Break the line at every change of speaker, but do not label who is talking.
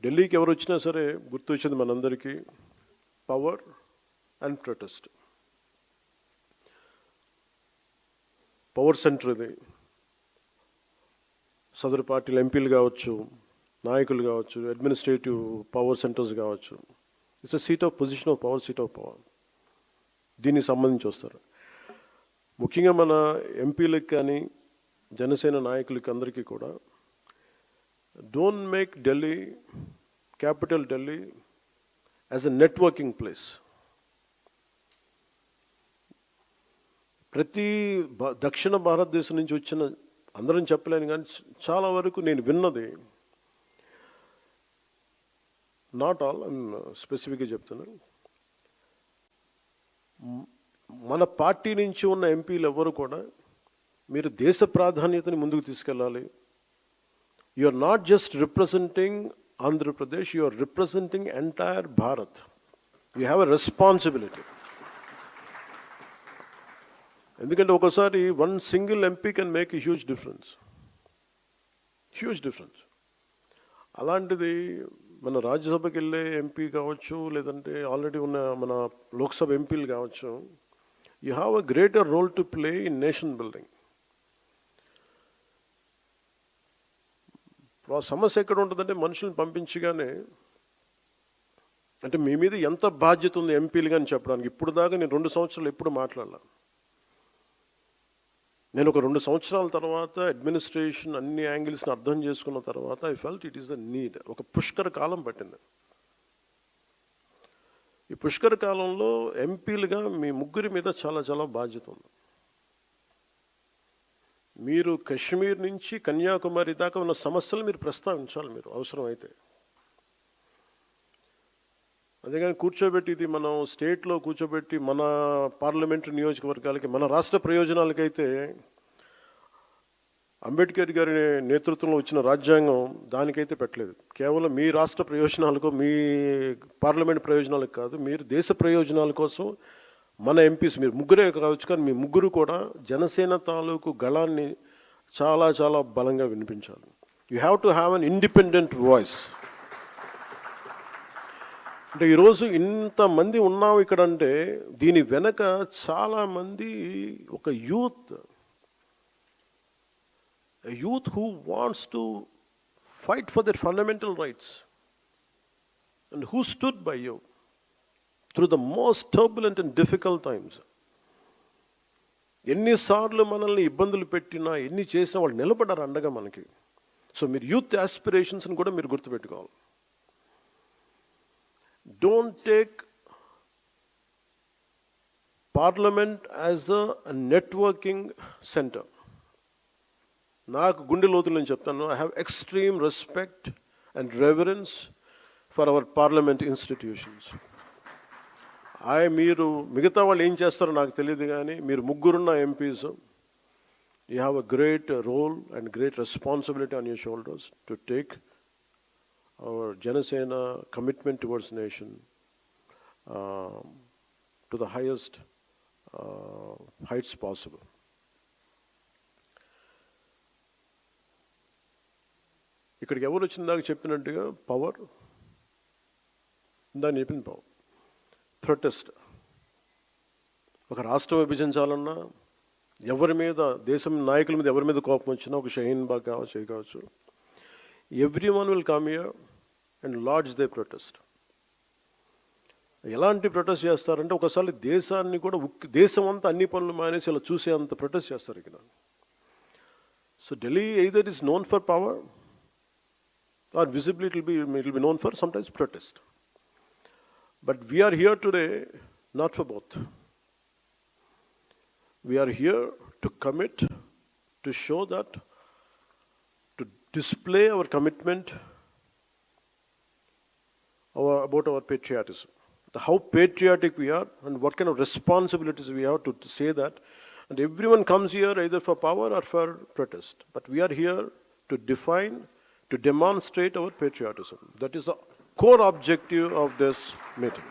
ఢిల్లీకి ఎవరు వచ్చినా సరే గుర్తొచ్చింది మనందరికీ power and protest. Power centre ఇది. సదరు పార్టీలు ఎంపీలు కావచ్చు, నాయకులు కావచ్చు, అడ్మినిస్ట్రేటివ్ పవర్ సెంటర్స్ కావచ్చు. It's a seat of position of power, seat of power. దీనికి సంబంధించి వస్తారు. ముఖ్యంగా మన ఎంపీలకు కానీ జనసేన నాయకులకి అందరికీ కూడా don't make Delhi, capital Delhi, as a networking place. ప్రతి దక్షిణ భారతదేశం నుంచి వచ్చిన అందరం చెప్పలేను కానీ చాలా వరకు నేను విన్నది, నాట్ ఆల్, స్పెసిఫిక్గా చెప్తున్నాను, మన పార్టీ నుంచి ఉన్న ఎంపీలు ఎవరు కూడా మీరు దేశ ప్రాధాన్యతని ముందుకు తీసుకెళ్ళాలి. You are not just representing Andhra Pradesh, you are representing entire Bharat. You have a responsibility. ఎందుకంటే ఒకసారి one single MP can make a huge difference. అలాంటిది మన రాజ్యసభకి వెళ్ళే ఎంపీ కావచ్చు, లేదంటే ఆల్రెడీ ఉన్న మన లోక్సభ ఎంపీలు కావచ్చు, you have a greater role to play in nation building. ఆ సమస్య ఎక్కడ ఉంటుందంటే మనుషుల్ని పంపించగానే, అంటే మీ మీద ఎంత బాధ్యత ఉంది ఎంపీలు కానీ చెప్పడానికి. ఇప్పుడు దాకా నేను 2 సంవత్సరాలు ఎప్పుడు మాట్లాడాల. నేను ఒక 2 సంవత్సరాల తర్వాత అడ్మినిస్ట్రేషన్ అన్ని యాంగిల్స్ని అర్థం చేసుకున్న తర్వాత I felt it is the need. ఒక పుష్కర కాలం పట్టింది. ఈ పుష్కర కాలంలో ఎంపీలుగా మీ ముగ్గురి మీద చాలా చాలా బాధ్యత ఉంది. మీరు కశ్మీర్ నుంచి కన్యాకుమారి దాకా ఉన్న సమస్యలు మీరు ప్రస్తావించాలి, మీరు అవసరమైతే. అంతేగాని కూర్చోబెట్టి ఇది మనం స్టేట్లో కూర్చోబెట్టి మన పార్లమెంటరీ నియోజకవర్గాలకి, మన రాష్ట్ర ప్రయోజనాలకైతే అంబేద్కర్ గారి నేతృత్వంలో వచ్చిన రాజ్యాంగం దానికైతే పెట్టలేదు. కేవలం మీ రాష్ట్ర ప్రయోజనాలకు, మీ పార్లమెంట్ ప్రయోజనాలకు కాదు, మీరు దేశ ప్రయోజనాల కోసం మన ఎంపీస్, మీరు ముగ్గురే కావచ్చు, కానీ మీ ముగ్గురు కూడా జనసేన తాలూకు గళాన్ని చాలా చాలా బలంగా వినిపించాలి. You have to have an independent voice. అంటే ఈరోజు ఇంతమంది ఉన్నాం ఇక్కడ అంటే దీని వెనక చాలామంది ఒక youth who wants to fight for their fundamental rights and who stood by you through the most turbulent and difficult times. ఎన్నిసార్లు మనల్ని ఇబ్బందులు పెట్టినా, ఎన్ని చేసినా వాళ్ళు నిలబడ్డారు అండగా మనకి. సో మీరు యూత్ ఆస్పిరేషన్స్ని కూడా మీరు గుర్తుపెట్టుకోవాలి. Don't take parliament as a networking centre. నాకు గుండె లోతులు నేను చెప్తాను, I have extreme respect and reverence for our parliament institutions. మీరు మిగతా వాళ్ళు ఏం చేస్తారో నాకు తెలియదు, కానీ మీరు ముగ్గురున్న MPs, you have a great role and great responsibility on your shoulders to take our Janasena commitment towards nation to the highest heights possible. ఇక్కడికి ఎవరు వచ్చిన దాకా చెప్పినట్టుగా పవర్, దాన్ని చెప్పింది పవర్. ప్రొటెస్ట్, ఒక రాష్ట్రం విభజించాలన్నా, ఎవరి మీద, దేశం నాయకుల మీద ఎవరి మీద కోపం వచ్చినా, ఒక షహీన్ బాగ్ కావచ్చు, everyone will come here and lodge their protest. ఎలాంటి ప్రొటెస్ట్ చేస్తారంటే ఒకసారి దేశాన్ని కూడా, దేశం అంతా అన్ని పనులు మానేసి ఇలా చూసే అంత ప్రొటెస్ట్ చేస్తారు ఇక్కడ. So Delhi either is known for power or visibly it will be known for sometimes protest. But we are here today not for both. We are here to commit, to show that, to display our commitment about our patriotism, how patriotic we are and what kind of responsibilities we have to say that. And everyone comes here either for power or for protest. But we are here to define, to demonstrate our patriotism. That is the core objective of this meeting.